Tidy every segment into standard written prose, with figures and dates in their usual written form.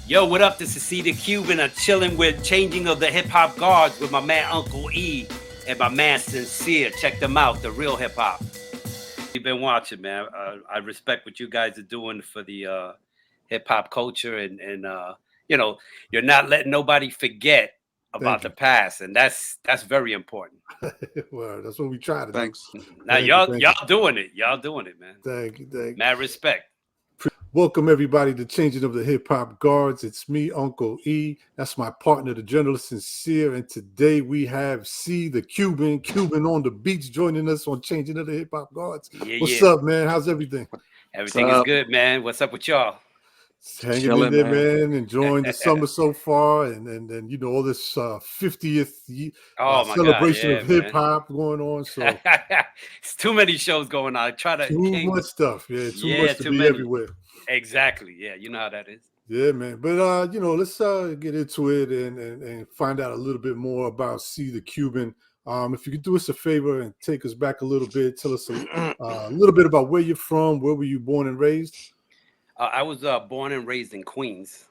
Yo, what up? This is C the Cuban. I'm chilling with Changing of the Hip Hop Guards with my man Uncle E and my man Sincere. Check them out, the real hip hop. You've been watching, man. I respect what you guys are doing for the hip hop culture, and you know, you're not letting nobody forget about the past, and that's very important. Well, that's what we try to do. Now y'all doing it. Y'all doing it, man. Thank you. Mad respect. Welcome everybody to Changing of the Hip Hop Guards. It's me, Uncle E. That's my partner, the journalist Sincere. And today we have C the Cuban on the beats, joining us on Changing of the Hip Hop Guards. What's up, man? How's everything? Everything is good, man. What's up with y'all? Hanging chilling, in there, man. Enjoying the summer so far, and you know all this 50th celebration of hip hop going on. So it's too many shows going on. I try to too much stuff. Yeah, too much to be everywhere. Exactly. Yeah, you know how that is. Yeah, man. But you know, let's get into it and find out a little bit more about C the Cuban. If you could do us a favor and take us back a little bit, tell us a little bit about where you're from. Where were you born and raised? I was born and raised in Queens.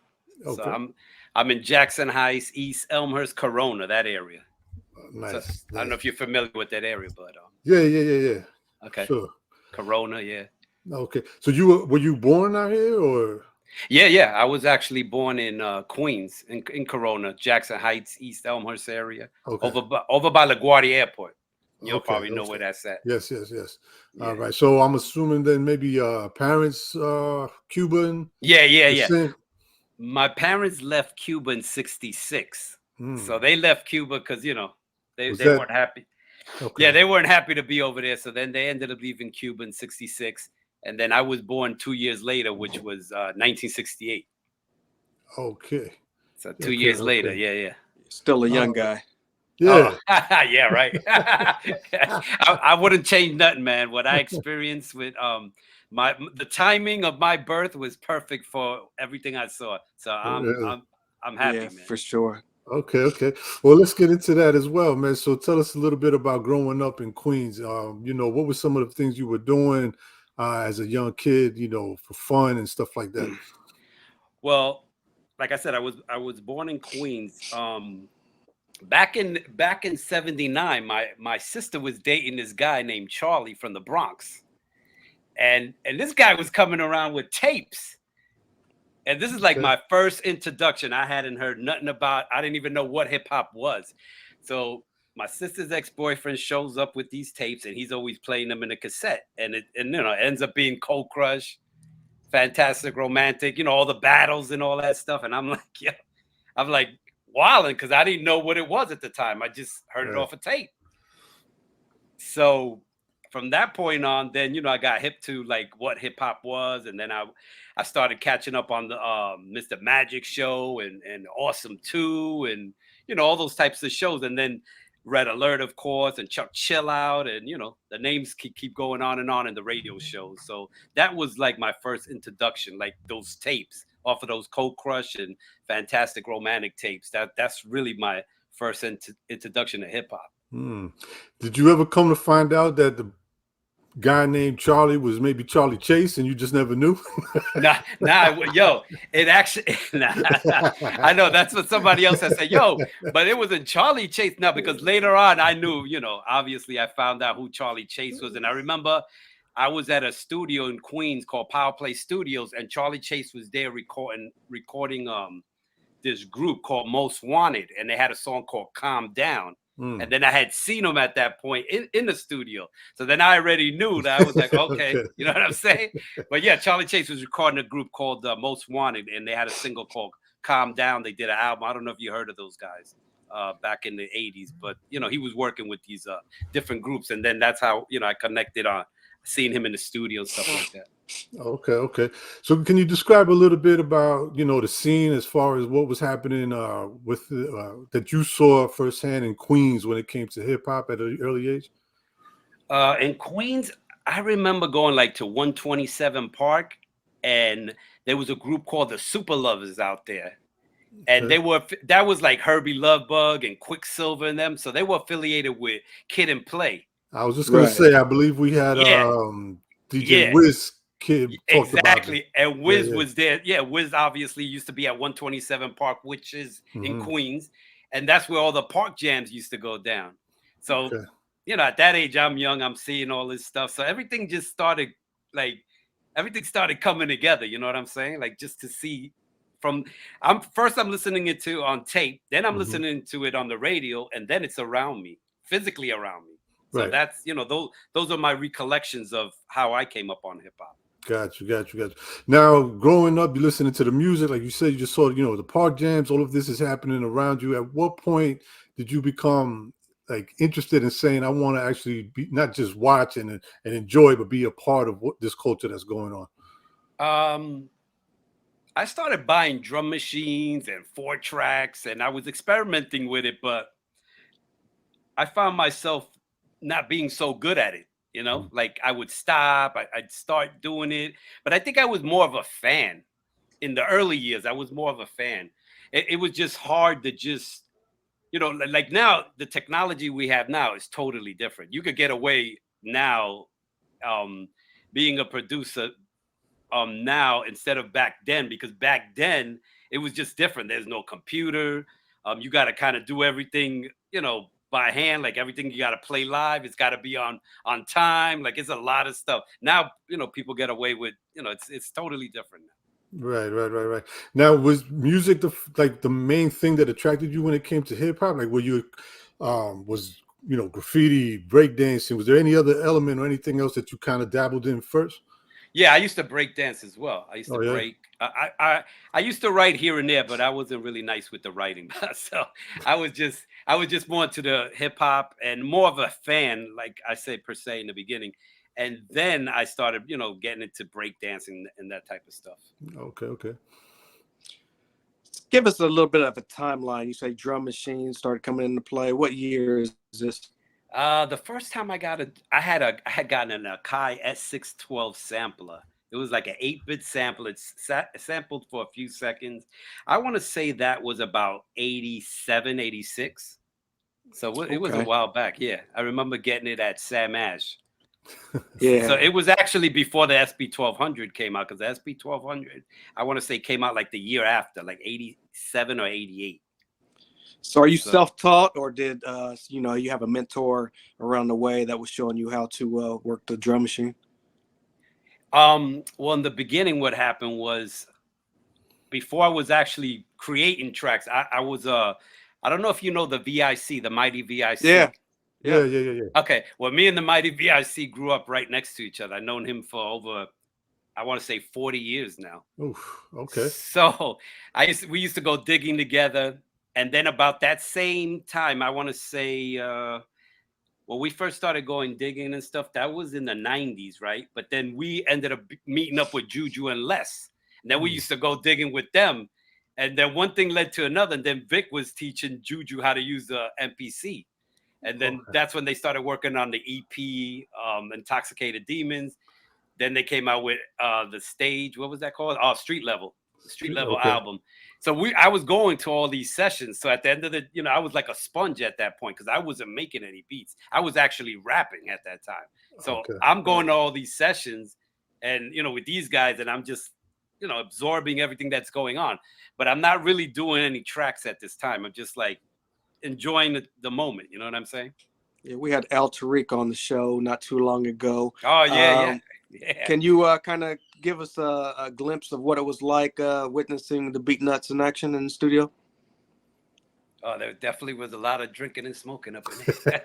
Okay. So I'm in Jackson Heights, East Elmhurst, Corona, that area. Nice. So, I don't know if you're familiar with that area, but yeah. Okay. Sure. Corona, yeah. Okay. So were you born out here or? Yeah. I was actually born in Queens, in Corona, Jackson Heights, East Elmhurst area, over by LaGuardia Airport. You'll probably know where that's at. Yes. Yeah. All right. So I'm assuming then maybe parents Cuban. Yeah. My parents left Cuba in '66. So they left Cuba because, you know, they weren't happy. Okay. Yeah, they weren't happy to be over there. So then they ended up leaving Cuba in '66. And then I was born 2 years later, which was 1968. Okay. So 2 years later. Yeah. Still a young guy. Yeah. Yeah, right. I wouldn't change nothing, man. What I experienced with the timing of my birth was perfect for everything I saw. So I'm happy, man. For sure. Okay. Well, let's get into that as well, man. So tell us a little bit about growing up in Queens. You know, what were some of the things you were doing as a young kid, you know, for fun and stuff like that? Well, like I said, I was born in Queens. Back in '79, my sister was dating this guy named Charlie from the Bronx, and this guy was coming around with tapes, and this is like my first introduction. I hadn't heard nothing about. I didn't even know what hip hop was. So my sister's ex-boyfriend shows up with these tapes, and he's always playing them in a cassette, and it ends up being Cold Crush, Fantastic Romantic, you know, all the battles and all that stuff, and I'm like wilding because I didn't know what it was at the time. I just heard it off a tape. So from that point on, then, you know, I got hip to like what hip hop was. And then I started catching up on the Mr. Magic show and Awesome 2 and, you know, all those types of shows. And then Red Alert, of course, and Chuck Chill Out. And, you know, the names keep going on in the radio shows. So that was like my first introduction, like those tapes. Off of those Cold Crush and Fantastic Romantic tapes. That's really my first introduction to hip hop. Did you ever come to find out that the guy named Charlie was maybe Charlie Chase and you just never knew? Yo, it actually, I know that's what somebody else has said, yo, but it wasn't Charlie Chase. No, because later on I knew, you know, obviously I found out who Charlie Chase was. And I remember I was at a studio in Queens called Power Play Studios, and Charlie Chase was there recording this group called Most Wanted, and they had a song called Calm Down. And then I had seen him at that point in the studio. So then I already knew that. I was like, okay, you know what I'm saying? But yeah, Charlie Chase was recording a group called Most Wanted, and they had a single called Calm Down. They did an album. I don't know if you heard of those guys back in the 80s, but, you know, he was working with these different groups. And then that's how, you know, I connected on seeing him in the studio, stuff like that. Okay. So can you describe a little bit about, you know, the scene as far as what was happening with that you saw firsthand in Queens when it came to hip hop at an early age? In Queens, I remember going like to 127 Park, and there was a group called the Super Lovers out there. And that was like Herbie Lovebug and Quicksilver and them. So they were affiliated with Kid and Play. I was just going to say, I believe we had DJ Wiz kid talked about it. Exactly. And Wiz was there. Yeah, Wiz obviously used to be at 127 Park, which is in Queens. And that's where all the park jams used to go down. So, at that age, I'm young, I'm seeing all this stuff. So everything just started, everything started coming together. You know what I'm saying? Like, just to see I'm listening it to on tape, then I'm listening to it on the radio, and then it's around me, physically around me. So that's, those are my recollections of how I came up on hip hop. Got you. Now, growing up, you're listening to the music, like you said, you just saw, the park jams, all of this is happening around you. At what point did you become interested in saying, I want to actually be, not just watch and enjoy, but be a part of this culture that's going on? I started buying drum machines and 4-tracks, and I was experimenting with it, but I found myself not being so good at it. Like I would stop, I'd start doing it, but I think I was more of a fan in the early years. I was more of a fan. It was just hard to just, like now the technology we have now is totally different. You could get away now being a producer now instead of back then, because back then it was just different. There's no computer. You got to kind of do everything, by hand. Like everything you got to play live. It's got to be on time. Like it's a lot of stuff now. People get away with, it's totally different now. Right. Now, was music the main thing that attracted you when it came to hip hop? Like, were you was graffiti, breakdancing? Was there any other element or anything else that you kind of dabbled in first? Yeah, I used to break dance as well. I used to break. I used to write here and there, but I wasn't really nice with the writing. So I was just more into the hip hop and more of a fan, like I said per se in the beginning. And then I started, getting into break dancing and that type of stuff. Okay. Give us a little bit of a timeline. You say drum machines started coming into play. What year is this? The first time I had gotten an Akai S612 sampler. It was like an 8-bit sample. It's sampled for a few seconds. I want to say that was about 87, 86. So it was a while back. Yeah, I remember getting it at Sam Ash. Yeah. So it was actually before the SB1200 came out, because the SB1200, I want to say, came out like the year after, like 87 or 88. So are you self-taught, or did you have a mentor around the way that was showing you how to work the drum machine? Well, in the beginning, what happened was, before I was actually creating tracks, I was I don't know if you know the VIC, the Mighty VIC. Yeah. Okay, well, me and the Mighty VIC grew up right next to each other. I've known him for over, I want to say 40 years now. Oof, okay. So we used to go digging together. And then about that same time, I want to say, we first started going digging and stuff, that was in the 90s, right? But then we ended up meeting up with Juju and Les. And then we used to go digging with them. And then one thing led to another. And then Vic was teaching Juju how to use the MPC. And then that's when they started working on the EP, Intoxicated Demons. Then they came out with the stage. What was that called? Oh, Street Level. The Street Level album. So I was going to all these sessions. So at the end of the, I was like a sponge at that point, because I wasn't making any beats. I was actually rapping at that time. So I'm going to all these sessions and, with these guys, and I'm just, absorbing everything that's going on. But I'm not really doing any tracks at this time. I'm just like enjoying the moment. You know what I'm saying? Yeah, we had Al Tariq on the show not too long ago. Oh, yeah. Can you kind of give us a glimpse of what it was like witnessing the Beat Nuts in action in the studio? Oh, there definitely was a lot of drinking and smoking up in there.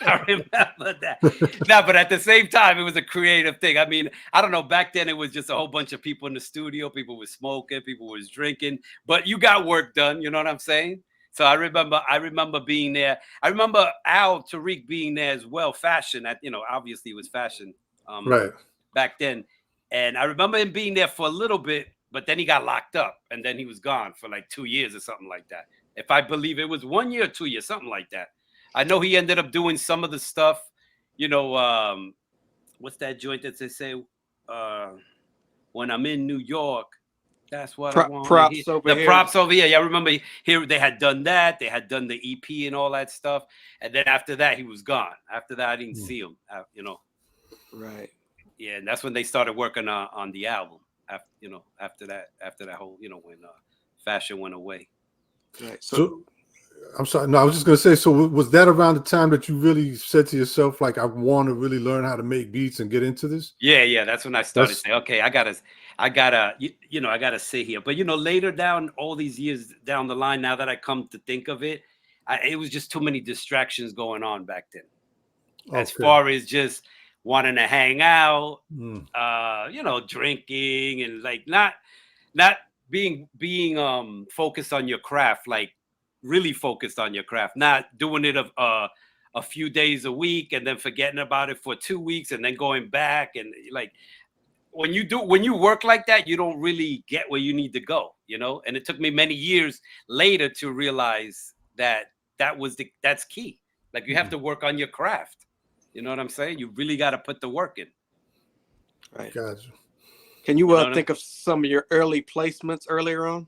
I remember that. No, but at the same time, it was a creative thing. I mean, I don't know. Back then, it was just a whole bunch of people in the studio. People were smoking. People was drinking. But you got work done. You know what I'm saying? So I remember being there. I remember Al Tariq being there as well. Fashion, obviously it was fashion. Right. Back then. And I remember him being there for a little bit, but then he got locked up and then he was gone for like 2 years or something like that. If I believe it was 1 year or 2 years, something like that. I know he ended up doing some of the stuff, what's that joint that they say, when I'm in New York, that's what I want. Props over here. Props over here. Yeah, I remember here they had done that. They had done the EP and all that stuff. And then after that, he was gone. After that, I didn't see him, Right. Yeah, and that's when they started working on the album. After that whole, when fashion went away. Right. So I'm sorry. No, I was just gonna say. So was that around the time that you really said to yourself, like, I want to really learn how to make beats and get into this? Yeah. That's when I started saying, okay, I gotta, I gotta sit here. But later down, all these years down the line, now that I come to think of it, it was just too many distractions going on back then. As far as just wanting to hang out, drinking and like not being focused on your craft, like really focused on your craft, not doing it a few days a week and then forgetting about it for 2 weeks and then going back. And like when you work like that, you don't really get where you need to go, and it took me many years later to realize that's key. Like you have to work on your craft. You know what I'm saying? You really got to put the work in. Right. Gotcha. Can you think of some of your early placements earlier on?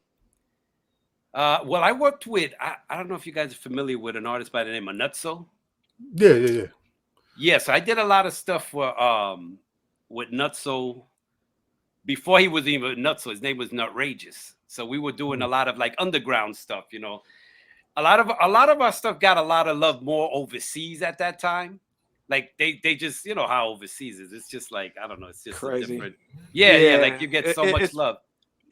Well, I worked with, I don't know if you guys are familiar with an artist by the name of Nutso. Yeah. Yes, I did a lot of stuff with Nutso before he was even Nutso. His name was Nutrageous. So we were doing a lot of like underground stuff, A lot of our stuff got a lot of love more overseas at that time. Like they just, how overseas is. It's just like, I don't know. It's just crazy. Different. Yeah. Like you get so much love.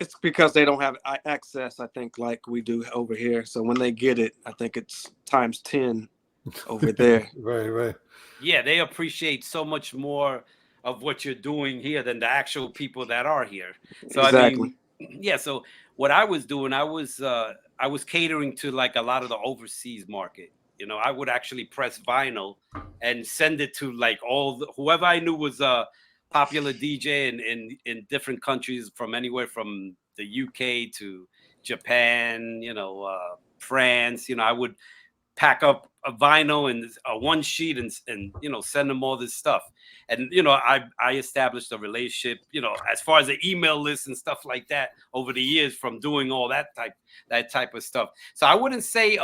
It's because they don't have access, I think, like we do over here. So when they get it, I think it's times 10 over there. Right. Yeah, they appreciate so much more of what you're doing here than the actual people that are here. So exactly. I mean, yeah. So what I was doing, I was catering to like a lot of the overseas market. I would actually press vinyl and send it to like whoever I knew was a popular DJ in different countries, from anywhere from the UK to Japan, France. I would pack up a vinyl and one sheet and send them all this stuff. And I established a relationship, as far as the email list and stuff like that over the years from doing all that type of stuff. So I wouldn't say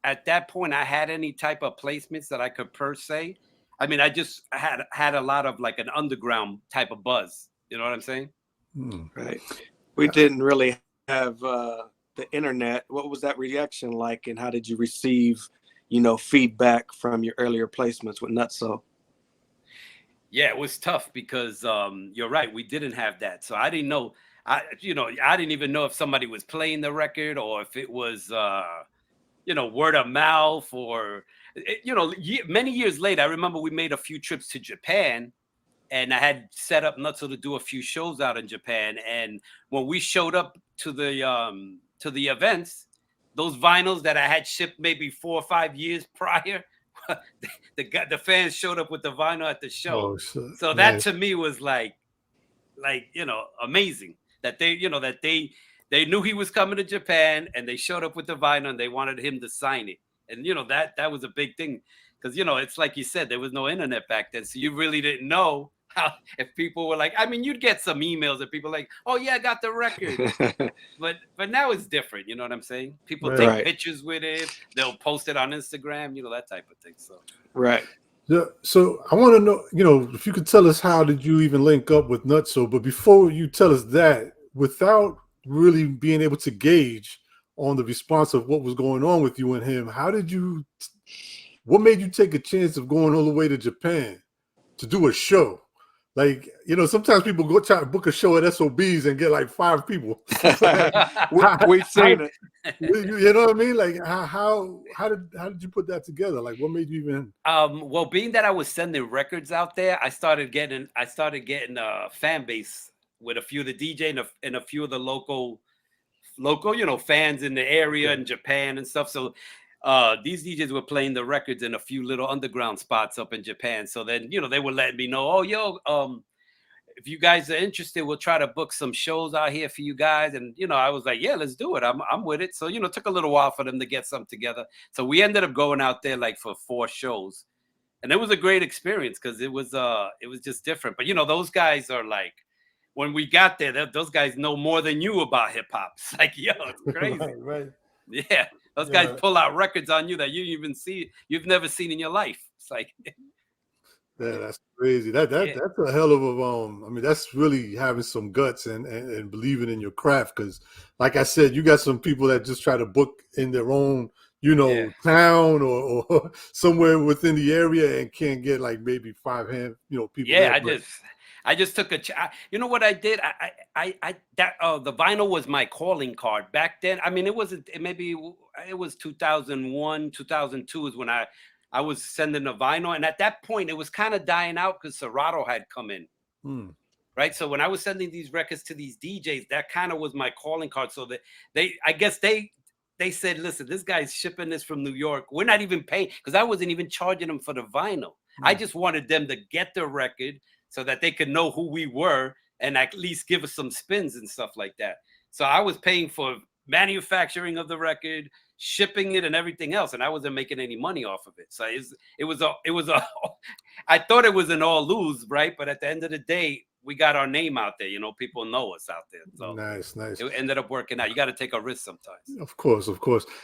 at that point I had any type of placements that I could per se. I mean, I just had a lot of like an underground type of buzz. You know what I'm saying? Right. We didn't really have the internet. What was that reaction like, and how did you receive, feedback from your earlier placements with Nutso? Yeah, it was tough because you're right. We didn't have that, so I didn't know. I didn't even know if somebody was playing the record or if it was word of mouth or many years later. I remember we made a few trips to Japan. And I had set up Nutso to do a few shows out in Japan. And when we showed up to the events, those vinyls that I had shipped maybe 4 or 5 years prior, the fans showed up with the vinyl at the show. So that to me was like amazing that they knew he was coming to Japan and they showed up with the vinyl and they wanted him to sign it. And that was a big thing because it's like you said, there was no internet back then, so you really didn't know if people were like, I mean, you'd get some emails that people like, oh yeah, I got the record. but now it's different. You know what I'm saying? People take pictures with it. They'll post it on Instagram, that type of thing. So right. Yeah, so I want to know, if you could tell us how did you even link up with Nutso? But before you tell us that, without really being able to gauge on the response of what was going on with you and him, what made you take a chance of going all the way to Japan to do a show? Like, sometimes people go try to book a show at SOBs and get like 5 people. We've seen it. You know what I mean? Like, how did you put that together? Like, what made you even? Well, being that I was sending records out there, I started getting a fan base with a few of the DJ and a few of the local, fans in the area in Japan and stuff. So these DJs were playing the records in a few little underground spots up in Japan. So then, they were letting me know, if you guys are interested, we'll try to book some shows out here for you guys. And, I was like, yeah, let's do it. I'm with it. So, it took a little while for them to get something together. So we ended up going out there like for 4 shows. And it was a great experience because it was just different. But, those guys are like, when we got there, those guys know more than you about hip hop. It's like, it's crazy. Right. Yeah. Those guys pull out records on you that you've never seen in your life. It's like, Yeah, that's crazy. That's a hell of a I mean, that's really having some guts and believing in your craft. Because, like I said, you got some people that just try to book in their own, Yeah. town or somewhere within the area and can't get like maybe people Yeah, there. But I just took you know what I did? The vinyl was my calling card back then. I mean, it wasn't. It was 2001, 2002 is when I was sending a vinyl, and at that point, it was kind of dying out because Serato had come in. Right. So when I was sending these records to these DJs, that kind of was my calling card. So that I guess they said, listen, this guy's shipping this from New York. We're not even paying, because I wasn't even charging them for the vinyl. I just wanted them to get the record so that they could know who we were and at least give us some spins and stuff like that. So I was paying for manufacturing of the record, shipping it, and everything else, and I wasn't making any money off of it. So it was a I thought it was an all lose, right? But at the end of the day, we got our name out there. People know us out there. So nice. it ended up working out. You got to take a risk sometimes. Of course.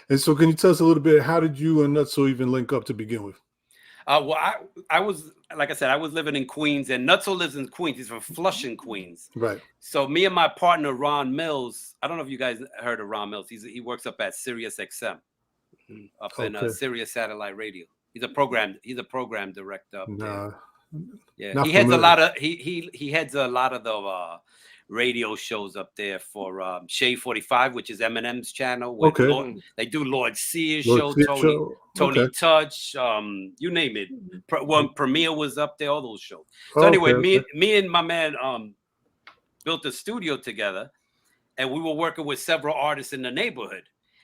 And so, can you tell us a little bit? How did you and Nutso even link up to begin with? Well, I was, like I said, I was living in Queens, and Nutso lives in Queens. He's from Flushing, Queens. Right. So me and my partner Ron Mills. I don't know if you guys heard of Ron Mills. He works up at Sirius XM, up in Sirius Satellite Radio. He's a program director up there. Yeah, he heads a lot of he heads a lot of the radio shows up there for Shade 45, which is Eminem's channel. They do Lord Sear's show, Tony Touch, you name it. One Premiere was up there, all those shows. So anyway, me and my man built a studio together, and we were working with several artists in the neighborhood.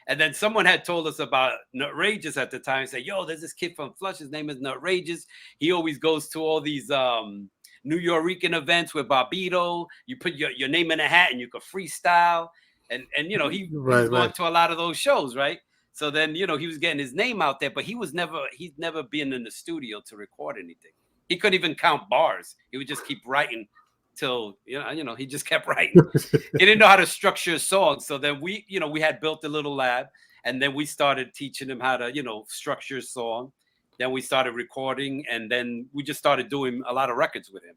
And then someone had told us about Nutrageous at the time and said, yo, there's this kid from Flush. His name is Nutrageous. He always goes to all these New Yorican events with Barbito. You put your name in a hat and you could freestyle. And he was going to a lot of those shows, right? So then, he was getting his name out there, but he's never been in the studio to record anything. He couldn't even count bars. He would just keep writing till he just kept writing. He didn't know how to structure a song. So then we had built a little lab, and then we started teaching him how to structure a song. Then we started recording, and then we just started doing a lot of records with him.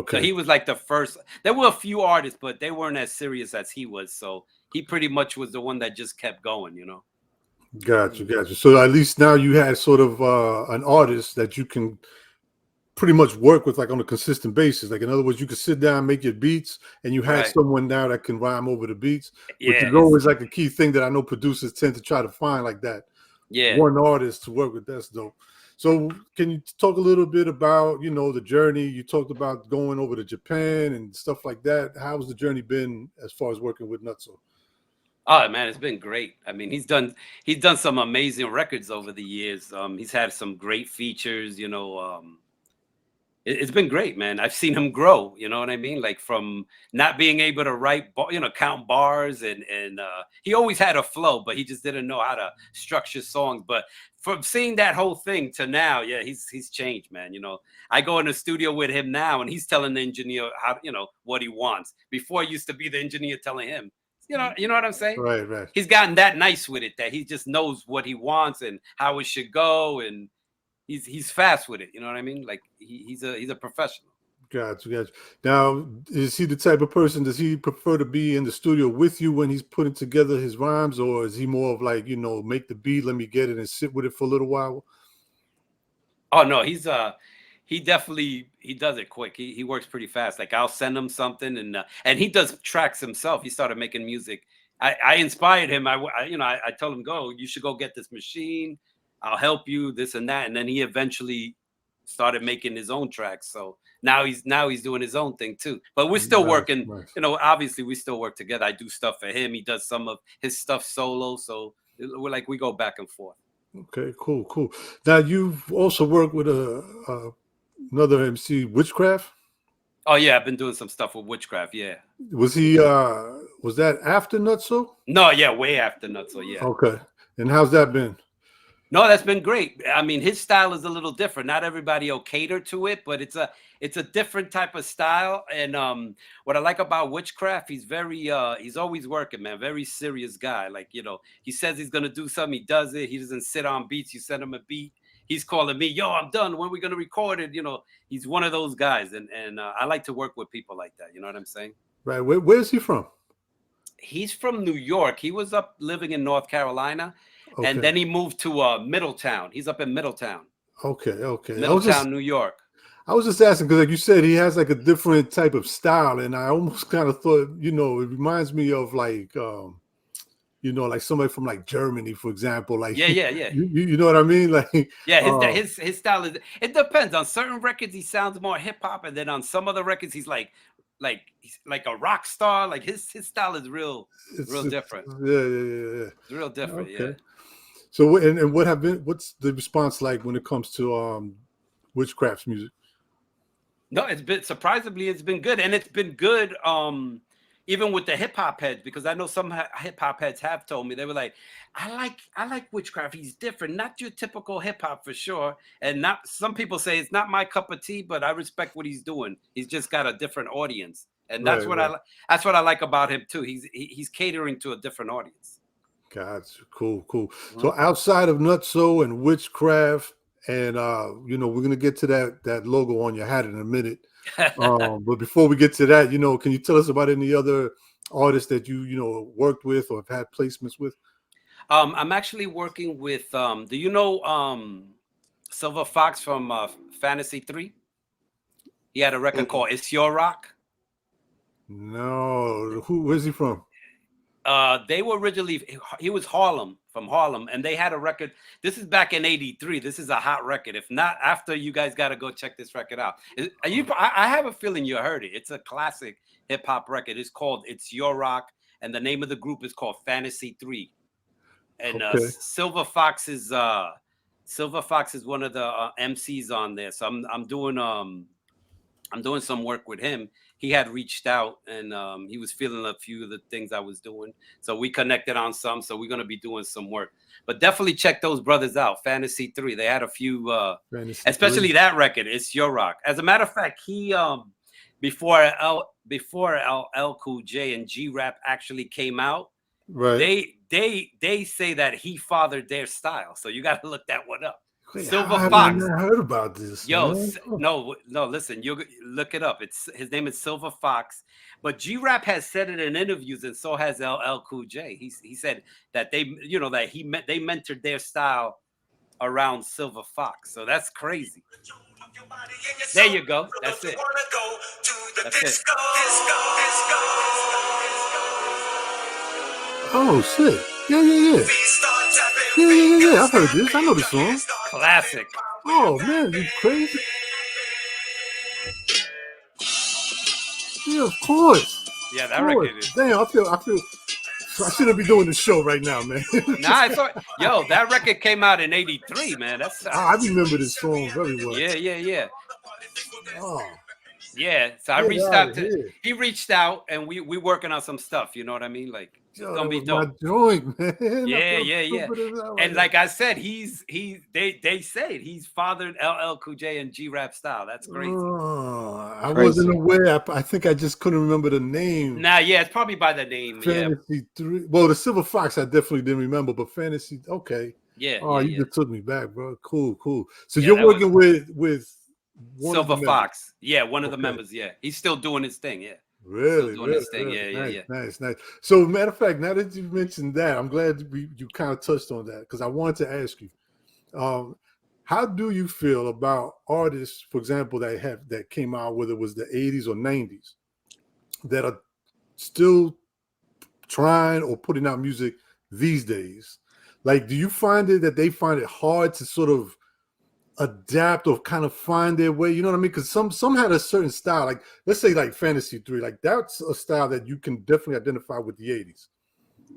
So he was like the first. There were a few artists, but they weren't as serious as he was. So he pretty much was the one that just kept going. Gotcha. So at least now you had sort of an artist that you can pretty much work with, like on a consistent basis. Like, in other words, you could sit down, make your beats, and you have someone now that can rhyme over the beats, which is always like a key thing that I know producers tend to try to find, like that. One artist to work with. That's dope. So can you talk a little bit about, the journey? You talked about going over to Japan and stuff like that. How's the journey been as far as working with Nutso? Oh man, it's been great. I mean, he's done some amazing records over the years. He's had some great features, It's been great, man. I've seen him grow, you know what I mean? Like, from not being able to write, count bars, and he always had a flow, but he just didn't know how to structure songs. But from seeing that whole thing to now, yeah, he's changed, man. I go in the studio with him now, and he's telling the engineer how, what he wants. Before, it used to be the engineer telling him, you know what I'm saying? Right. He's gotten that nice with it that he just knows what he wants and how it should go, and he's fast with it. You know what I mean? Like, he's a professional. Gotcha. Now, is he the type of person, does he prefer to be in the studio with you when he's putting together his rhymes, or is he more of like, make the beat, let me get it and sit with it for a little while? Oh no, he does it quick. He works pretty fast. Like, I'll send him something, and he does tracks himself. He started making music. I inspired him. I told him, you should go get this machine. I'll help you, this and that. And then he eventually started making his own tracks. So now he's doing his own thing too. But we're still working, obviously we still work together. I do stuff for him. He does some of his stuff solo. So we go back and forth. Okay, cool. Now, you've also worked with another MC, Whichcraft. Oh yeah, I've been doing some stuff with Whichcraft. Yeah. Was he? Was that after Nutso? No, yeah, way after Nutso. Yeah. Okay. And how's that been? No, that's been great. I mean, his style is a little different. Not everybody will cater to it, but it's a different type of style. And what I like about Whichcraft, he's always working, man. Very serious guy. Like, he says he's gonna do something, he does it. He doesn't sit on beats. You send him a beat, he's calling me, yo, I'm done. When are we gonna record it? You know, he's one of those guys, and I like to work with people like that. You know what I'm saying? Right. Where's he from? He's from New York. He was up living in North Carolina, and Okay. then he moved to Middletown. He's up in Middletown. Okay. Middletown, New York. I was just asking because, like you said, he has like a different type of style, and I almost kind of thought, you know, it reminds me of like, you know, like somebody from like Germany, for example. Like, Yeah. you know what I mean? Like, yeah, his style is. It depends. On certain records, he sounds more hip hop, and then on some other records, he's like a rock star. Like his style is real different. Yeah. It's real different. Okay. Yeah. So, and what's the response like when it comes to Whichcraft's music? No, it's been good, and it's been good. Even with the hip hop heads, because I know some hip hop heads have told me, they were like, I like Whichcraft. He's different, not your typical hip hop for sure. And not some people say it's not my cup of tea, but I respect what he's doing. He's just got a different audience, and that's what I like about him too. He's catering to a different audience. Gotcha. Cool. So outside of Nutso and Whichcraft, and you know, we're gonna get to that logo on your hat in a minute. But before we get to that, you know, can you tell us about any other artists that you know worked with or have had placements with? I'm actually working with do you know Silverfox from Fantasy 3? He had a record called It's Your Rock. No, where's he from? They were originally, he was from Harlem, and they had a record. This is back in '83. This is a hot record. If not, after, you guys got to go check this record out. I have a feeling you heard it. It's a classic hip hop record. It's called It's Your Rock, and the name of the group is called Fantasy 3. And Silverfox is one of the MCs on there. So I'm doing some work with him. He had reached out, and he was feeling a few of the things I was doing. So we connected on some. So we're going to be doing some work. But definitely check those brothers out, Fantasy 3. They had a few, especially that record, It's Your Rock. As a matter of fact, he, before LL Cool J and G-Rap actually came out, right? They say that he fathered their style. So you got to look that one up. Silverfox. I haven't heard about this. Yo, no, listen, you look it up. His name is Silverfox, but G-Rap has said it in interviews, and so has LL Cool J. He said that they mentored their style around Silverfox. So that's crazy. There you go. That's it. That's it. Oh shit! Yeah. I've heard this. I know this song. Classic. Oh man, you crazy? Yeah, of course. Yeah, that record is. Damn, I feel. I shouldn't be doing this show right now, man. Nah, yo, that record came out in '83, man. I remember this song very well. Yeah. Oh. Yeah, so I reached out to. He reached out, and we working on some stuff. You know what I mean? Like, it's gonna be dope. My joint, man. Yeah. And like I said, they say he's fathered LL Cool J and G-Rap style. That's crazy. I wasn't aware. I think I just couldn't remember the name. Nah, yeah, it's probably by the name. Fantasy 3. Well, the Silverfox I definitely didn't remember, but Fantasy. Okay. Yeah. Oh, you just took me back, bro. Cool. So you're working with. Silverfox, one of the members. Yeah, he's still doing his thing. Yeah, really doing his thing. Yeah. Nice. So, matter of fact, now that you mentioned that, I'm glad you kind of touched on that, because I wanted to ask you, how do you feel about artists, for example, that came out, whether it was the 80s or 90s, that are still trying or putting out music these days? Like, do you find it that they find it hard to sort of adapt or kind of find their way? You know what I mean? Because some had a certain style. Like, let's say like Fantasy 3, like that's a style that you can definitely identify with the 80s.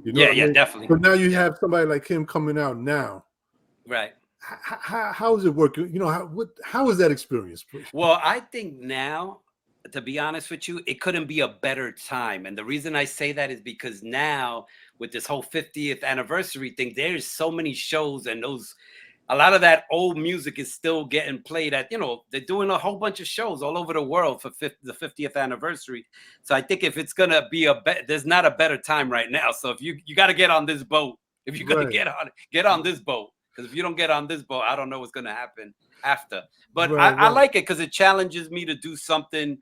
You know yeah, definitely. But now you have somebody like him coming out now. Right. How is it working? You know, how is that experience? Well, I think now, to be honest with you, it couldn't be a better time. And the reason I say that is because now with this whole 50th anniversary thing, there's so many shows, and a lot of that old music is still getting played at, they're doing a whole bunch of shows all over the world for the 50th anniversary. So I think if it's going to be there's not a better time right now. So if you got to get on this boat, if you're going to get on this boat, Because if you don't get on this boat, I don't know what's gonna happen after. But Right, I right. like it because it challenges me to do something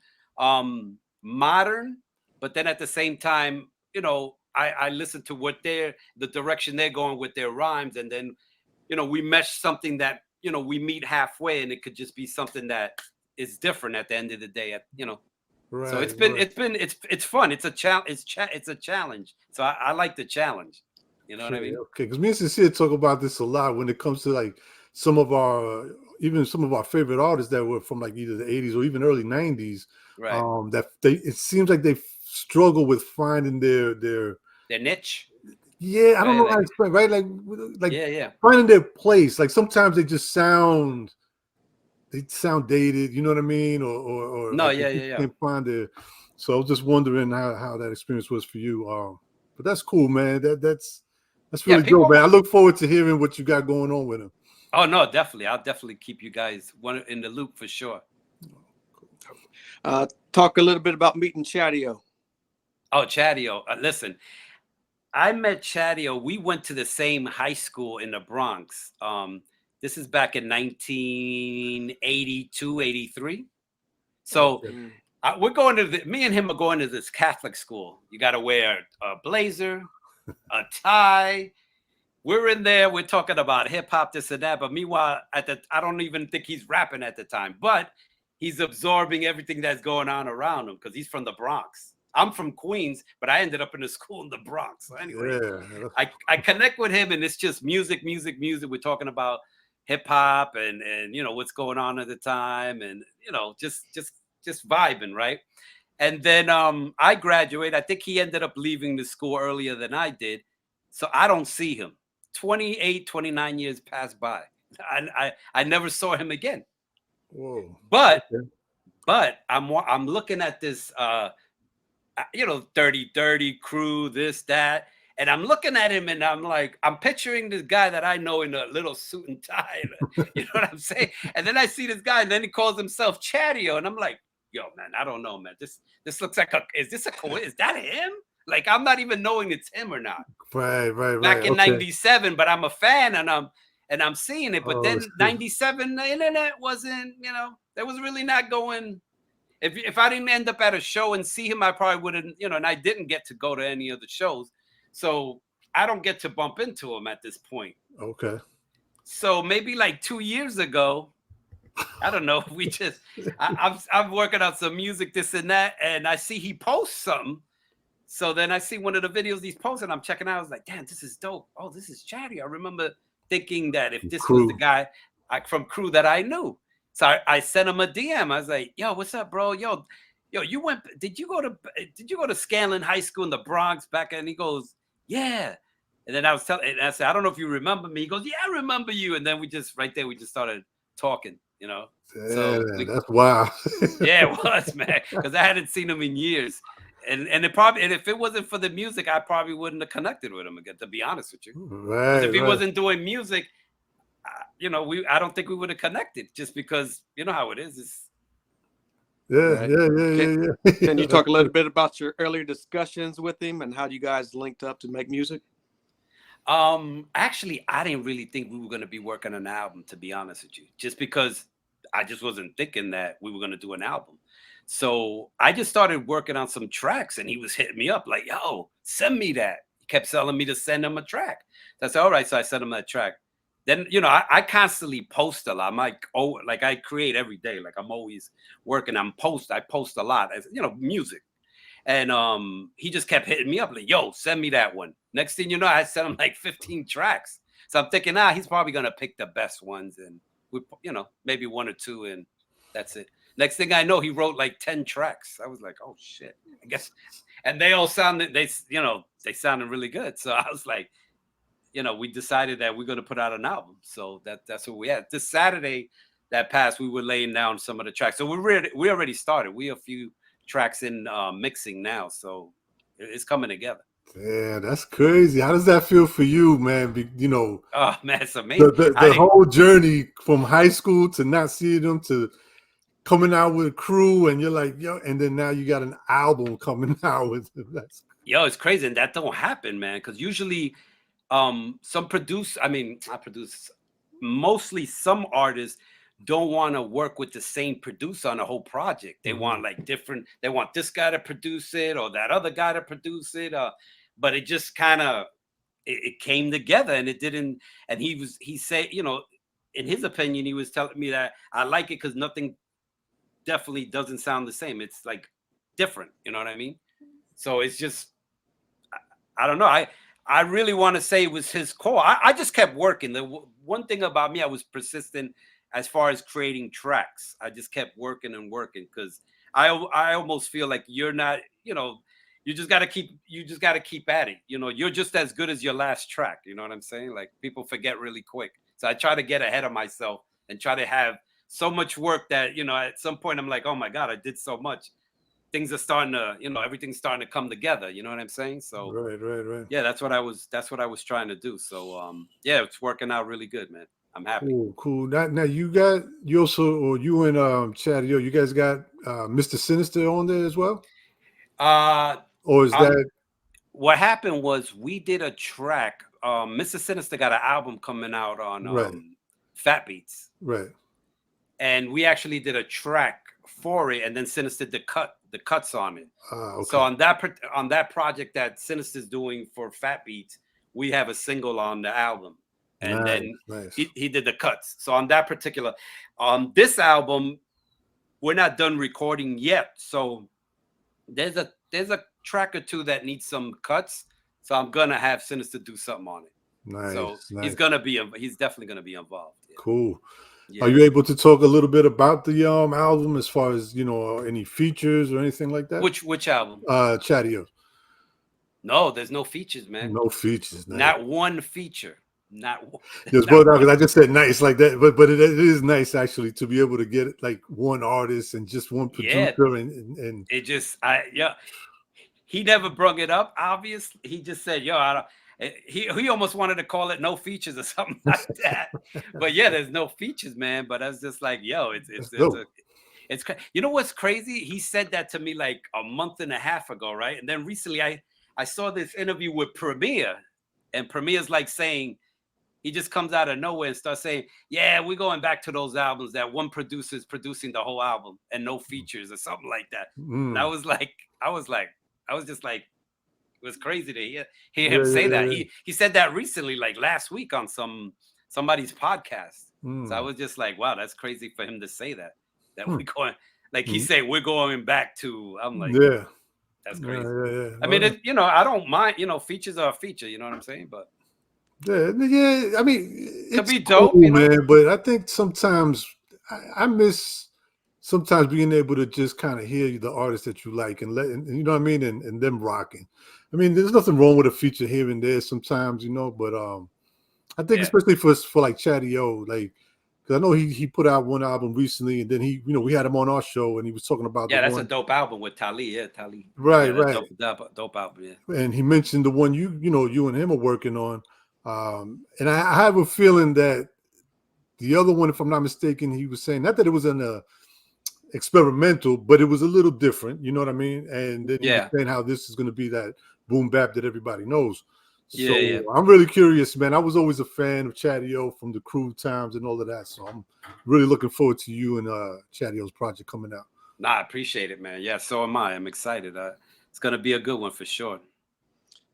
modern, but then at the same time, you know, I listen to what the direction they're going with their rhymes, and then, you know, we mesh something that, you know, we meet halfway, and it could just be something that is different at the end of the day. You know, so Right, it's fun. It's a it's a challenge. So I like the challenge. You know what I mean? Okay, because me and Sincere talk about this a lot when it comes to like some of our even some of our favorite artists that were from like either the 80s or even early 90s. Right. That it seems like they struggle with finding their niche. yeah, I don't Right, know like, how to explain, right? Like yeah. finding their place. Like sometimes they just sound dated, you know what I mean? Or No, like they yeah, just yeah. can't find their. So I was just wondering how that experience was for you. But that's cool, man. That's really people, dope, man. I look forward to hearing what you got going on with him. Oh no, definitely. I'll definitely keep you guys in the loop for sure. Talk a little bit about meeting Chadio. Oh, Chadio. Listen, I met Chadio. We went to the same high school in the Bronx. This is back in 1982, 83. So we're going to me and him are going to this Catholic school. You got to wear a blazer, a tie. We're in there. We're talking about hip hop, this and that. But meanwhile, I don't even think he's rapping at the time. But he's absorbing everything that's going on around him because he's from the Bronx. I'm from Queens, but I ended up in a school in the Bronx. So anyway, I connect with him, and it's just music. We're talking about hip hop and you know what's going on at the time, and you know just vibing, right? And then I graduate. I think he ended up leaving the school earlier than I did, so I don't see him. 28, 29 years passed by. I never saw him again. Whoa. But I'm looking at this you know, 30 crew, this, that. And I'm looking at him and I'm like, I'm picturing this guy that I know in a little suit and tie. You know what I'm saying? And then I see this guy and then he calls himself Chadio. And I'm like, yo, man, I don't know, man. This looks like is that him? Like, I'm not even knowing it's him or not. Right. Back in 97, but I'm a fan and I'm seeing it. But then 97, the internet wasn't, you know, that was really not going. If I didn't end up at a show and see him, I probably wouldn't, you know, and I didn't get to go to any of the shows. So I don't get to bump into him at this point. Okay. So maybe like 2 years ago, I don't know, I'm working on some music, this and that, and I see he posts something. So then I see one of the videos he's posting, I'm checking out. I was like, damn, this is dope. Oh, this is Chadio. I remember thinking that if this was the guy from Crew that I knew. So I sent him a DM. I was like, yo, what's up, bro? Yo, did you go to Scanlon High School in the Bronx back? And he goes, yeah. And then I said, I don't know if you remember me. He goes, yeah, I remember you. And then we just started talking, you know. Yeah, so that's wild. Yeah, it was, man, because I hadn't seen him in years. And if it wasn't for the music, I probably wouldn't have connected with him again, to be honest with you. Right. If he wasn't doing music, you know, I don't think we would have connected, just because you know how it is. Yeah. Can you talk a little bit about your earlier discussions with him and how you guys linked up to make music? Actually, I didn't really think we were going to be working on an album, to be honest with you, just because I just wasn't thinking that we were going to do an album. So I just started working on some tracks, and he was hitting me up like, yo, send me that. He kept telling me to send him a track. So I said, all right. So I sent him that track. Then, you know, I constantly post a lot. I'm like, I create every day. Like, I'm always working. I post a lot, as you know, music. And he just kept hitting me up like, yo, send me that one. Next thing you know, I sent him like 15 tracks. So I'm thinking, he's probably gonna pick the best ones, and we, you know, maybe one or two, and that's it. Next thing I know, he wrote like 10 tracks. I was like, oh shit, I guess. And they all sounded really good. So I was like, you know, we decided that we're going to put out an album. So that's what we had. This Saturday that passed, we were laying down some of the tracks. So we already started. We have a few tracks in mixing now. So it's coming together. Yeah, that's crazy. How does that feel for you, man? You know, oh man, it's amazing. The whole journey from high school to not seeing them to coming out with a Crew, and you're like, yo, and then now you got an album coming out with them. Yo, it's crazy, and that don't happen, man. Because usually, mostly some artists don't want to work with the same producer on a whole project. They want like different. They want this guy to produce it or that other guy to produce it. But it just kind of it came together, and it didn't. And he said, you know, in his opinion, he was telling me that I like it because nothing definitely doesn't sound the same. It's like different. You know what I mean? So it's just, I don't know. I really want to say it was his call. I just kept working. The one thing about me, I was persistent as far as creating tracks. I just kept working and working because I almost feel like you're not, you know, you just got to keep at it. You know, you're just as good as your last track. You know what I'm saying? Like people forget really quick. So I try to get ahead of myself and try to have so much work that, you know, at some point I'm like, oh my God, I did so much. Things are starting to, you know, everything's starting to come together. You know what I'm saying? So right. Yeah, that's what I was trying to do. So yeah, it's working out really good, man. I'm happy. Cool. Now you and Chadio, you guys got Mr. Sinister on there as well? Or is that what happened was we did a track. Mr. Sinister got an album coming out on Fat Beats. Right. And we actually did a track for it, and then Sinister did the cuts on it. Okay. So on that project that Sinister's doing for Fat Beats, we have a single on the album, and then he did the cuts. So on that particular, on this album, we're not done recording yet. So there's a track or two that needs some cuts. So I'm gonna have Sinister do something on it. Nice. So he's definitely gonna be involved. Yeah. Cool. Yeah. Are you able to talk a little bit about the album as far as, you know, any features or anything like that? Which album? Chadio. No, there's no features, man. No features. Not one feature. Not one. Because I just said nice like that, but it is nice actually to be able to get it like one artist and just one producer and it just he never brought it up. Obviously, he just said, "Yo, I don't." He almost wanted to call it no features or something like that. But yeah, there's no features, man. But I was just like, yo, it's you know what's crazy? He said that to me like a month and a half ago, right? And then recently I saw this interview with Premier, and Premier's like saying, he just comes out of nowhere and starts saying, yeah, we're going back to those albums that one producer is producing the whole album and no features or something like that. And I was just like, it was crazy to hear him say that. He said that recently, like last week on somebody's podcast. So I was just like, wow, that's crazy for him to say that. That we're going, like he said, we're going back to. I'm like, yeah, that's crazy. Yeah. I mean, you know, I don't mind. You know, features are a feature. You know what I'm saying? But yeah. I mean, it could be dope, cool, you know? man. But I think sometimes I miss sometimes being able to just kind of hear the artists that you like and you know what I mean, and them rocking. I mean, there's nothing wrong with a feature here and there sometimes, you know, but I think especially for like Chadio, like, because I know he put out one album recently, and then we had him on our show, and he was talking about that's a dope album with Tali, Tali. Right. Dope album, yeah. And he mentioned the one you and him are working on, and I have a feeling that the other one, if I'm not mistaken, he was saying not that it was an experimental, but it was a little different, you know what I mean? And then he was saying how this is going to be that boom bap that everybody knows. So I'm really curious, man. I was always a fan of Chadio from the Crew times and all of that. So I'm really looking forward to you and Chadio's project coming out. Nah, I appreciate it, man. Yeah, so am I. I'm excited. It's going to be a good one for sure.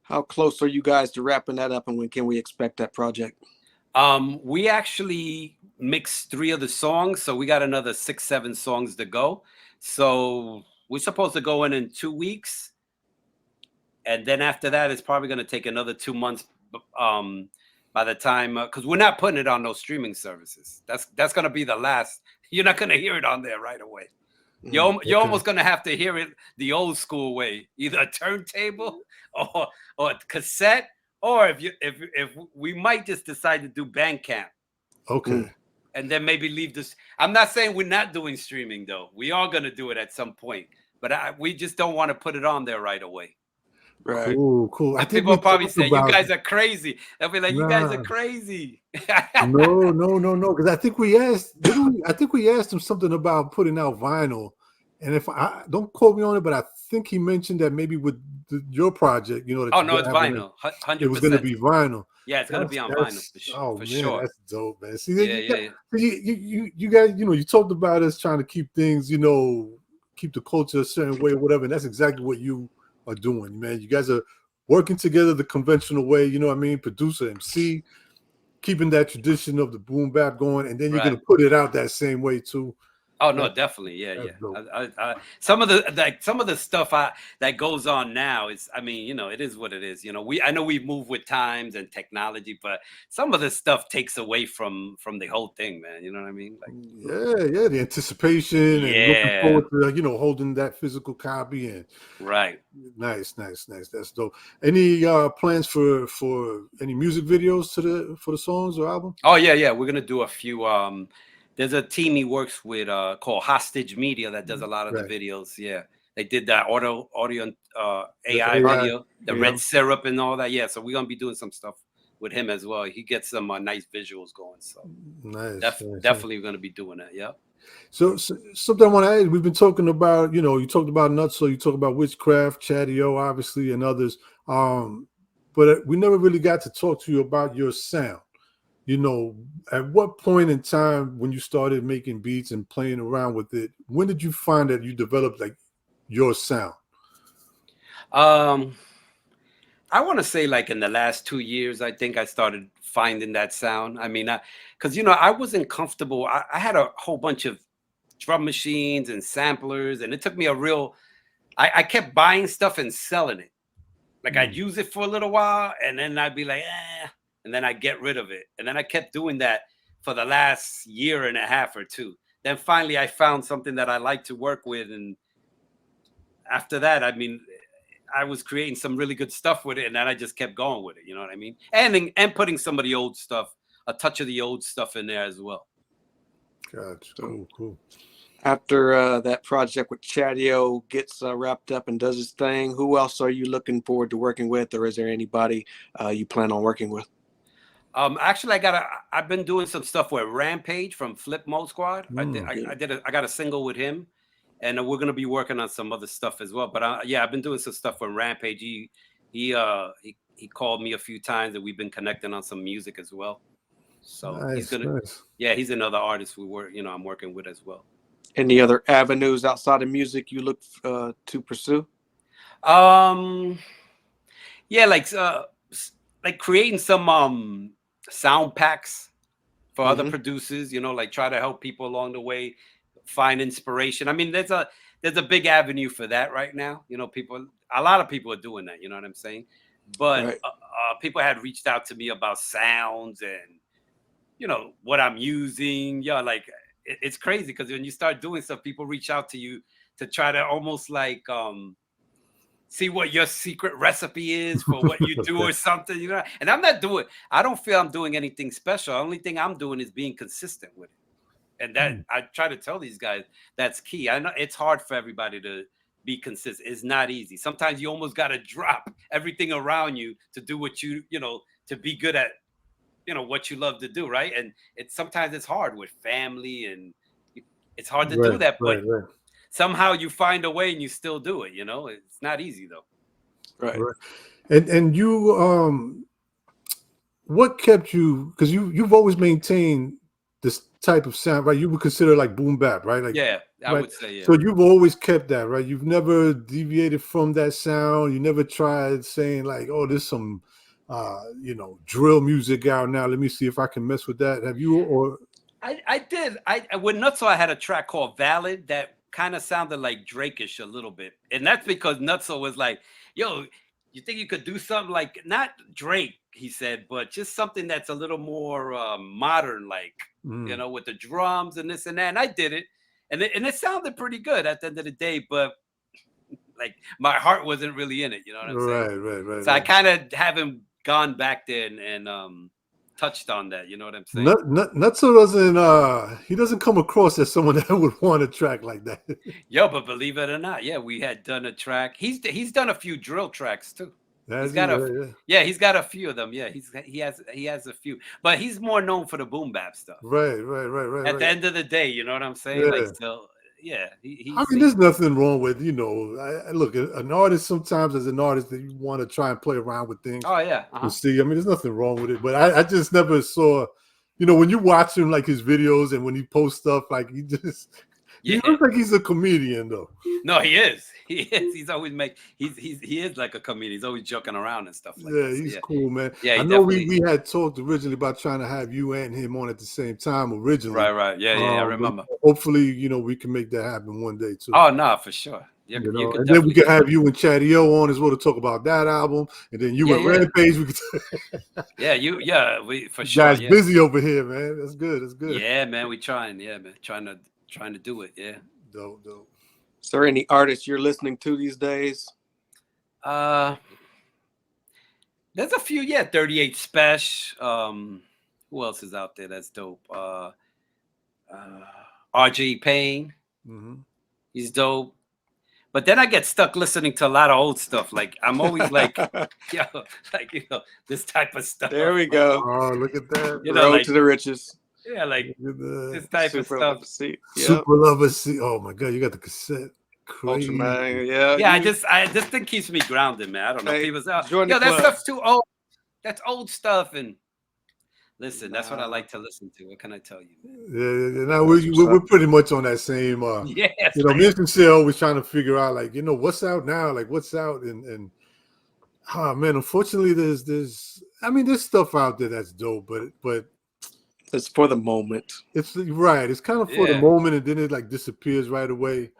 How close are you guys to wrapping that up, and when can we expect that project? We actually mixed 3 of the songs, so we got another 6-7 songs to go. So we're supposed to go in 2 weeks, and then after that, it's probably going to take another 2 months. By the time, because we're not putting it on those streaming services. That's going to be the last. You're not going to hear it on there right away. You're almost going to have to hear it the old school way, either a turntable or a cassette. Or if we might just decide to do Bandcamp. Okay. And then maybe leave this. I'm not saying we're not doing streaming, though. We are going to do it at some point. But we just don't want to put it on there right away. Right. Cool. I think people probably say, you guys are crazy. They'll be like, you guys are crazy. No. Because I think we asked him something about putting out vinyl. And if I don't quote me on it, but I think he mentioned that maybe with your project, you know, that no, it's vinyl. 100%. It was going to be vinyl. Yeah, it's gonna be on vinyl Oh for man, sure. that's dope, man. See, Yeah. you guys, you talked about us trying to keep things, keep the culture a certain way, or whatever. And that's exactly what you are doing, man. You guys are working together the conventional way, you know what I mean? Producer, MC, keeping that tradition of the boom bap going, and then you're gonna put it out that same way too. Oh no, definitely, yeah. Some of the stuff that goes on now is, I mean, it is what it is. I know we move with times and technology, but some of the stuff takes away from the whole thing, man. You know what I mean? Like, yeah, the anticipation and looking forward to holding that physical copy and right. Nice. That's dope. Any plans for any music videos for the songs or album? Oh yeah. We're gonna do a few. There's a team he works with called Hostage Media that does a lot of the videos. Yeah, they did that audio AI video, the red syrup and all that. Yeah, so we're gonna be doing some stuff with him as well. He gets some nice visuals going. So definitely gonna be doing that. Yeah. So something I want to add. We've been talking about, you talked about Nutso, you talk about Whichcraft, Chadio, obviously, and others. But we never really got to talk to you about your sound. At what point in time when you started making beats and playing around with it, when did you find that you developed like your sound? I want to say like in the last 2 years, I think I started finding that sound. I mean, because I wasn't comfortable. I had a whole bunch of drum machines and samplers, and it took me I kept buying stuff and selling it. Like I'd use it for a little while, and then I'd be like, and then I'd get rid of it. And then I kept doing that for the last year and a half or two. Then finally I found something that I like to work with. And after that, I mean, I was creating some really good stuff with it, and then I just kept going with it. You know what I mean? And putting some of the old stuff, a touch of the old stuff in there as well. Gotcha. Cool. After that project with Chadio gets wrapped up and does its thing, who else are you looking forward to working with, or is there anybody you plan on working with? Actually, I've been doing some stuff with Rampage from Flip Mode Squad. I got a single with him, and we're gonna be working on some other stuff as well. But I've been doing some stuff with Rampage. He called me a few times, and we've been connecting on some music as well. So he's another artist I'm working with as well. Any other avenues outside of music you look to pursue? Like creating some sound packs for other producers, like try to help people along the way find inspiration. I mean, there's a big avenue for that right now. A lot of people are doing that, you know what I'm saying? But people had reached out to me about sounds and what I'm using. Like it's crazy because when you start doing stuff, people reach out to you to try to almost like see what your secret recipe is for what you do or something, And I don't feel I'm doing anything special. The only thing I'm doing is being consistent with it. And that I try to tell these guys that's key. I know it's hard for everybody to be consistent. It's not easy. Sometimes you almost got to drop everything around you to do what to be good at, what you love to do. Right. And sometimes it's hard with family and it's hard to do that. But somehow you find a way and you still do it. It's not easy though. Right. And you, what kept you, because you've always maintained this type of sound, right? You would consider like boom bap, right? Like, I would say, So you've always kept that, right? You've never deviated from that sound. You never tried saying like, oh, there's some, drill music out now. Let me see if I can mess with that. Have you? Or I did. With Nutso, I had a track called Valid that kind of sounded like Drake-ish a little bit. And that's because Nutso was like, yo, you think you could do something like, not Drake, he said, but just something that's a little more modern, like, with the drums and this and that. And I did it. And it sounded pretty good at the end of the day, but like my heart wasn't really in it. You know what I'm saying? Right. So I kind of haven't gone back there and touched on that. You know what I'm saying? Nutso doesn't come across as someone that would want a track like that. Yo, but believe it or not, we had done a track. He's done a few drill tracks too. He's got a few of them. Yeah, he has a few, but he's more known for the boom bap stuff. Right. At the end of the day, you know what I'm saying? Yeah. Like, so yeah, I mean, there's nothing wrong with, you know, look, an artist sometimes as an artist that you want to try and play around with things. Oh yeah, You see, I mean, there's nothing wrong with it, but I just never saw, you know, when you watch him like his videos and when he posts stuff, like he looks like he's a comedian though. No, he is. He is. He's always he is like a comedian. He's always joking around and stuff like that. So, He's cool, man. Yeah, I know we had talked originally about trying to have you and him on at the same time originally. Right. Yeah, I remember. Hopefully, you know, we can make that happen one day too. Oh no, for sure. You know, and then we can have you and Chadio on as well to talk about that album, and then you and Rampage. We could. We for you sure. Guys busy over here, man. That's good. That's good. Yeah, man. We trying. Yeah, man. Trying to do it. Yeah. Dope. Is there any artists you're listening to these days? There's a few. Yeah, 38 Special. Who else is out there that's dope? RG Payne. Mm-hmm. He's dope. But then I get stuck listening to a lot of old stuff. Like I'm always like, this type of stuff. There we go. Oh, look at that. You know, Road to the Riches. Yeah, like this type of stuff. Super Lover C. Oh my God, you got the cassette. Crazy. Yeah. I just think keeps me grounded, man. I don't know. People's out. That stuff's too old. That's old stuff. And listen, that's what I like to listen to. What can I tell you? Yeah. Now we're pretty much on that same. Yes. You know, me and Sincere always trying to figure out, like, you know, what's out now, like what's out, and man, unfortunately, there's stuff out there that's dope, but. It's for the moment. It's right. It's kind of for the moment, and then it like disappears right away.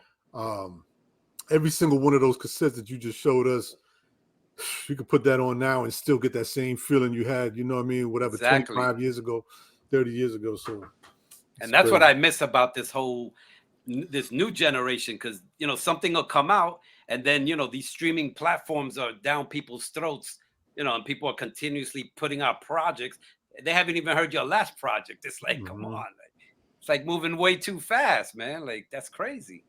Every single one of those cassettes that you just showed us, you could put that on now and still get that same feeling you had. You know what I mean? Whatever, 25 years ago, 30 years ago. So, and that's what I miss about this new generation, because you know something will come out, and then you know these streaming platforms are down people's throats. You know, and people are continuously putting out projects. They haven't even heard your last project. It's like, come on. It's like moving way too fast, man. Like, that's crazy.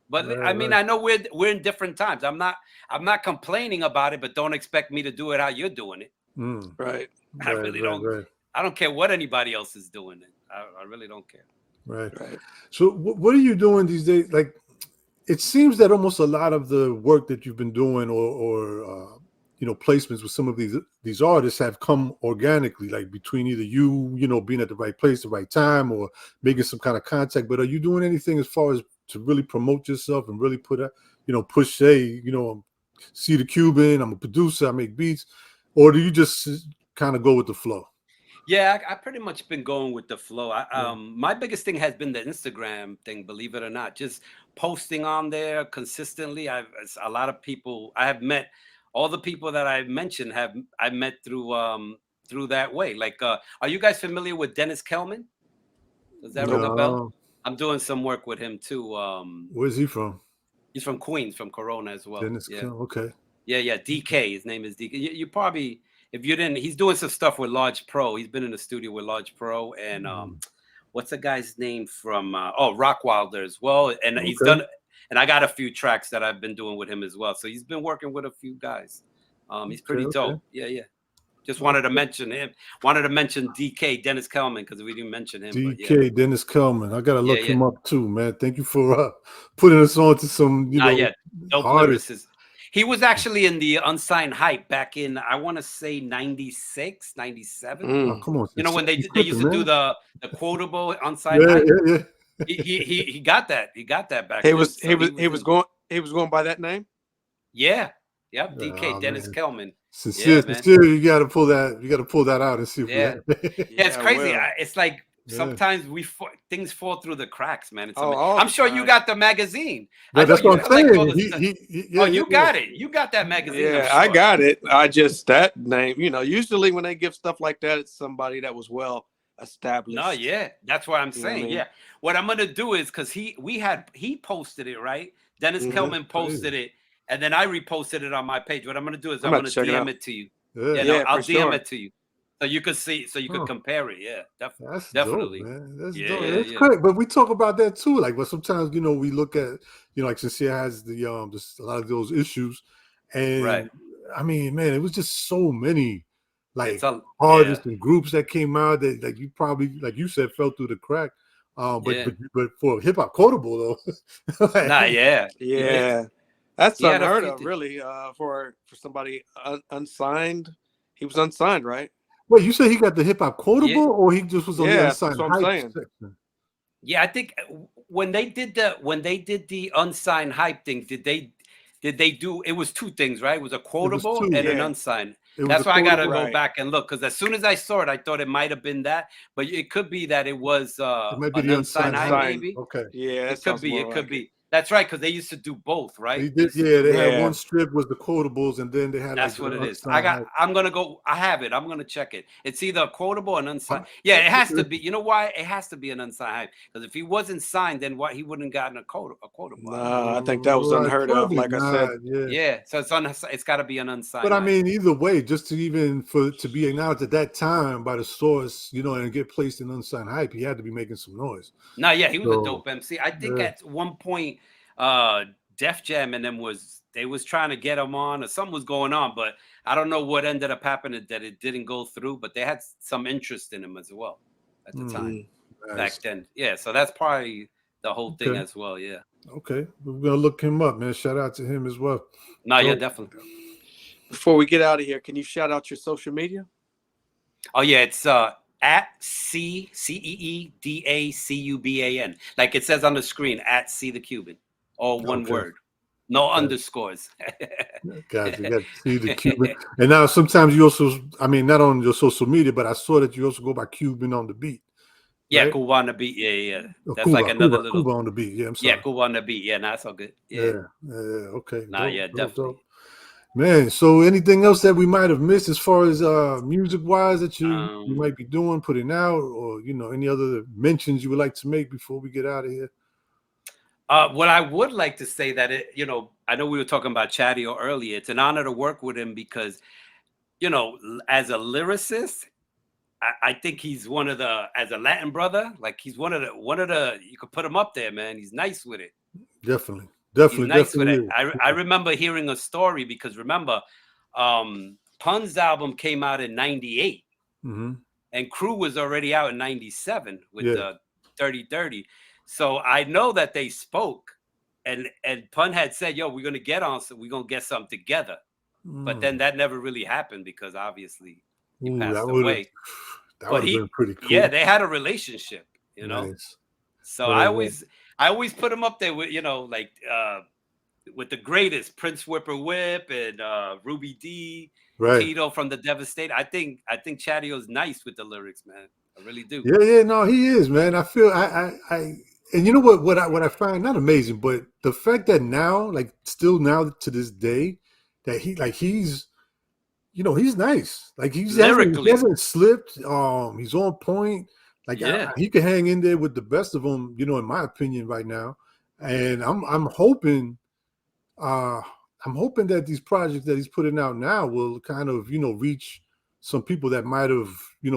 But I mean, I know we're in different times. I'm not complaining about it, but don't expect me to do it how you're doing it. Right. I really don't. Right. I don't care what anybody else is doing. I really don't care. Right. So what are you doing these days? Like, it seems that almost a lot of the work that you've been doing or you know, placements with some of these artists have come organically, like between either you know, being at the right place, the right time, or making some kind of contact. But are you doing anything as far as to really promote yourself and really put a, you know, push, say, you know, see the Cuban, I'm a producer, I make beats, or do you just kind of go with the flow? Yeah, I pretty much been going with the flow. My biggest thing has been the Instagram thing, believe it or not, just posting on there consistently. A lot of people I have met. All the people that I mentioned I met through that way. Like, are you guys familiar with Dennis Kelman? Does that ring a bell? I'm doing some work with him too. Where's he from? He's from Queens, from Corona as well. Dennis Kelman, okay. Yeah. DK. His name is DK. You probably, if you didn't, he's doing some stuff with Large Pro. He's been in the studio with Large Pro, and what's the guy's name from? Rockwilder as well. And he's done. And I got a few tracks that I've been doing with him as well. So he's been working with a few guys. He's pretty dope. Yeah. Just wanted to mention him. Wanted to mention DK, Dennis Kelman, because we didn't mention him. DK, Dennis Kelman. I got to look him up too, man. Thank you for putting us on to some, you know, dope lyricists. He was actually in the Unsigned Hype back in, I want to say 96, 97. Oh, come on. You know, when they used to do the quotable Unsigned Hype. Yeah. He got that. He got that back. He was going by that name. Yeah. Yep. DK, Dennis Kelman. Sincere, you got to pull that. You got to pull that out and see. It's crazy. It's like sometimes things fall through the cracks, man. I'm sure you got the magazine. That's what I'm saying. You got it. You got that magazine. Yeah, sure. I got it. That name. You know, usually when they give stuff like that, it's somebody that was well established. No, that's what I'm saying. What I mean? What I'm gonna do is because he posted it, right? Dennis Kelman posted it, and then I reposted it on my page. What I'm gonna do is I'm gonna DM it to you. I'll DM it to you, so you could see, so you could compare it. Yeah, definitely. Dope, man. That's dope. That's great. But we talk about that too. Like, but sometimes, you know, we look at, you know, like Sincere has a lot of those issues, and I mean, man, it was just so many. Like artists and groups that came out that, like, you probably, like you said, fell through the crack. But for hip hop quotable though, like, yeah, that's unheard of, things. really. For somebody unsigned, he was unsigned, right? wait, you say he got the hip hop quotable, or he just was on the That's unsigned what I'm hype saying. section? Yeah, I think when they did the unsigned hype thing, did they do it was two things, right? It was a quotable and an unsigned. That's why I gotta go back and look, because as soon as I saw it, I thought it might have been that, but it could be that it was It might be an the unsigned hype, maybe. Okay. Yeah, it could be. It could be. That's right, because they used to do both, right? They did, they had one strip was the quotables, and then they had that's like what it is. I'm gonna go. I have it. I'm gonna check it. It's either a quotable or an unsigned. Yeah, it has to be. You know why? It has to be an unsigned hype, because if he wasn't signed, then what? He wouldn't have gotten a quotable. No, I think that was unheard of. Like I said, yeah. So it's got to be an unsigned. But I mean, either way, just to be acknowledged at that time by the source, and get placed in unsigned hype, he had to be making some noise. No, yeah, he was a dope MC. I think at one point, Def Jam and them was trying to get him on, or something was going on, but I don't know what ended up happening that it didn't go through. But they had some interest in him as well at the time back then. Yeah, so that's probably the whole thing as well. Yeah. Okay, we're gonna look him up, man. Shout out to him as well. No, yeah, definitely. Before we get out of here, can you shout out your social media? Oh yeah, it's at CEEDACUBAN, like it says on the screen, at C the Cuban, all one word, no underscores. Gotcha. You got to see the Cuban. And now sometimes you also, I mean, not on your social media, but I saw that you also go by Cuban on the beat. Yeah, right? Cuba on the beat. Yeah. That's Cuba, like another little. Cuba on the beat. Yeah, I'm sorry. Yeah, Cuba on the beat. Yeah, that's all good. Yeah. Okay. Nah, definitely. Dope. Man, so anything else that we might have missed as far as music wise that you might be doing, putting out, or any other mentions you would like to make before we get out of here? What I would like to say that I know we were talking about Chadio earlier. It's an honor to work with him because, as a lyricist, I think he's as a Latin brother, like he's one of the you could put him up there, man. He's nice with it. Definitely. He's nice with it. I remember hearing a story because remember, Pun's album came out in '98, and Crew was already out in '97 with the Dirty Dirty. So I know that they spoke, and Pun had said, "Yo, we're gonna get on, so we're gonna get something together." But then that never really happened because obviously he passed away. That would have been pretty cool. Yeah, they had a relationship, Nice. So I always put him up there with with the greatest, Prince Whipper Whip and Ruby D, Tito from the Devastate. I think Chadio's nice with the lyrics, man. I really do. Yeah, no, he is, man. I feel and you know what I find not amazing, but the fact that now, like still now to this day, that he's he's nice. Like he hasn't slipped. He's on point. Like he can hang in there with the best of them, in my opinion, right now. And I'm hoping that these projects that he's putting out now will kind of, reach some people that might have,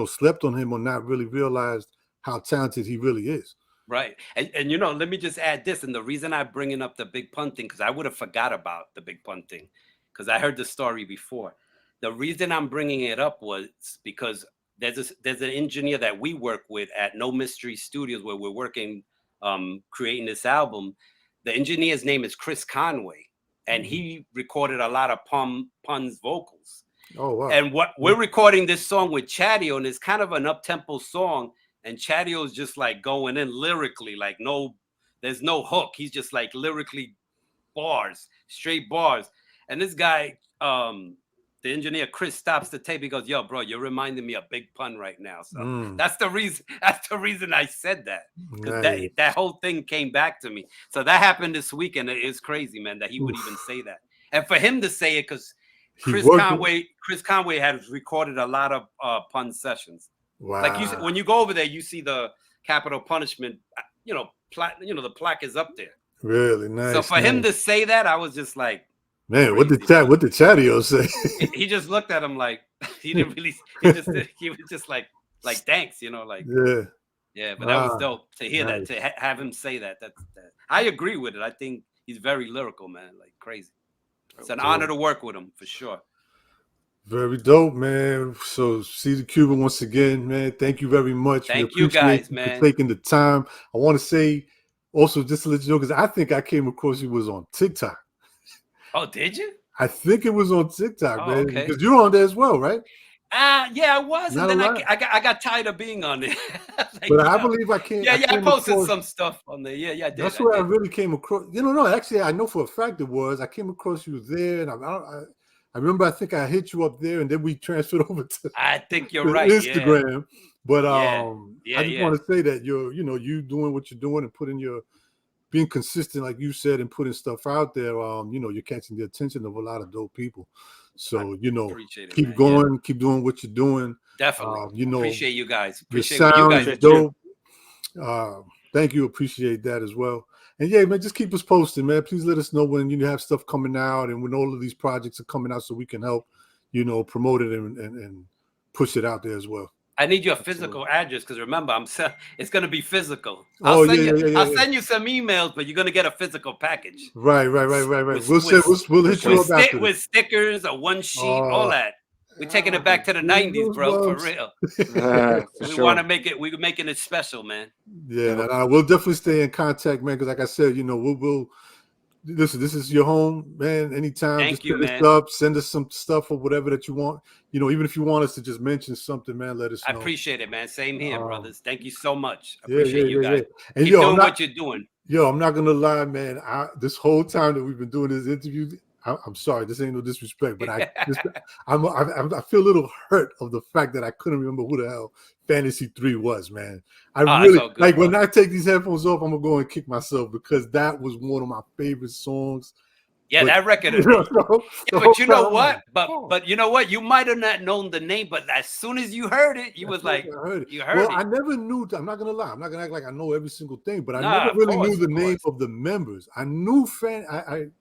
slept on him or not really realized how talented he really is. Right. And let me just add this. And the reason I'm bringing up the Big Pun thing, because I would have forgot about the Big Pun thing, because I heard the story before. The reason I'm bringing it up was because there's an engineer that we work with at No Mystery Studios where we're working, creating this album. The engineer's name is Chris Conway, and he recorded a lot of Pun's vocals. Oh, wow. And we're recording this song with Chadio, and it's kind of an up-tempo song, and Chadio's just like going in lyrically, like there's no hook. He's just like lyrically straight bars. And this guy, the engineer Chris, stops the tape. He goes, "Yo, bro, you're reminding me of Big Pun right now." So that's the reason. That's the reason I said that. Because that whole thing came back to me. So that happened this week, and it is crazy, man, that he would even say that. And for him to say it, because Chris Conway has recorded a lot of Pun sessions. Wow. Like when you go over there, you see the Capital Punishment. The plaque is up there. Really nice. So for him to say that, I was just like, man, what did Chadio say? He just looked at him like he didn't really. He was just like thanks, like yeah. But that was dope to hear that, to have him say that. That I agree with it. I think he's very lyrical, man, like crazy. It's an honor to work with him for sure. Very dope, man. So see the Cuban once again, man. Thank you very much. Thank we you appreciate guys, you man. for taking the time. I want to say also just to let you know, because I think I came across you was on TikTok. Oh, did you? I think it was on TikTok, Oh, man. okay. Because you're on there as well, right? Yeah, I was, Not and a then lot. I got tired of being on there. Like, But I yo. believe I came. Yeah, I came posted across, some stuff on there. Yeah, I did. That's where I really came across. No, actually, I know for a fact it was. I came across you there, and I remember. I think I hit you up there, and then we transferred over to I think you're to right. Instagram. But Yeah, I just want to say that you're, you doing what you're doing and putting being consistent, like you said, and putting stuff out there. You're catching the attention of a lot of dope people. So appreciate it, keep man. going, keep doing what you're doing. Definitely. Appreciate you guys. Your Appreciate what you sound guys is do. dope. Thank you. Appreciate that as well. And yeah, man, just keep us posted, man. Please let us know when you have stuff coming out and when all of these projects are coming out so we can help, promote it and push it out there as well. I need your physical address because remember, it's going to be physical. I'll send you some emails, but you're going to get a physical package. Right. We'll hit you up after with stickers, a one sheet, all that. We're taking it back to the 90s, bro, for real. We want to make it. We're making it special, man. Yeah, we'll definitely stay in contact, man. Because like I said, we'll listen. This is your home, man. Anytime, just hit us up, send us some stuff or whatever that you want. Even if you want us to just mention something, man, let us know. I appreciate it, man. Same here, brothers. Thank you so much. I appreciate you guys. And keep doing what you're doing. I'm not gonna lie, man. This whole time that we've been doing this interview, I'm sorry, this ain't no disrespect, but I feel a little hurt of the fact that I couldn't remember who the hell Fantasy 3 was, man. Really good, like when I take these headphones off, I'm gonna go and kick myself because that was one of my favorite songs. Yeah, that record. But you know what? But you know what? You might have not known the name, but as soon as you heard it, you was like, you heard it. I never knew. I'm not gonna lie. I'm not gonna act like I know every single thing, but I never really knew the name of the members. I knew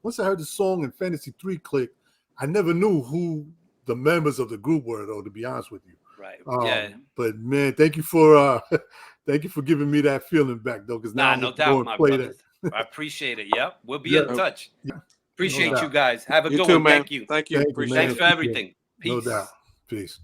once I heard the song and Fantasy 3 clicked, I never knew who the members of the group were, though. To be honest with you. Right. But man, thank you for giving me that feeling back, though. Because now no doubt, my brothers. I appreciate it. Yep, we'll be in touch. Yeah. Appreciate you guys. Have a good one. Man. Thank you. Thank you. Thanks for everything. Peace. No doubt. Peace.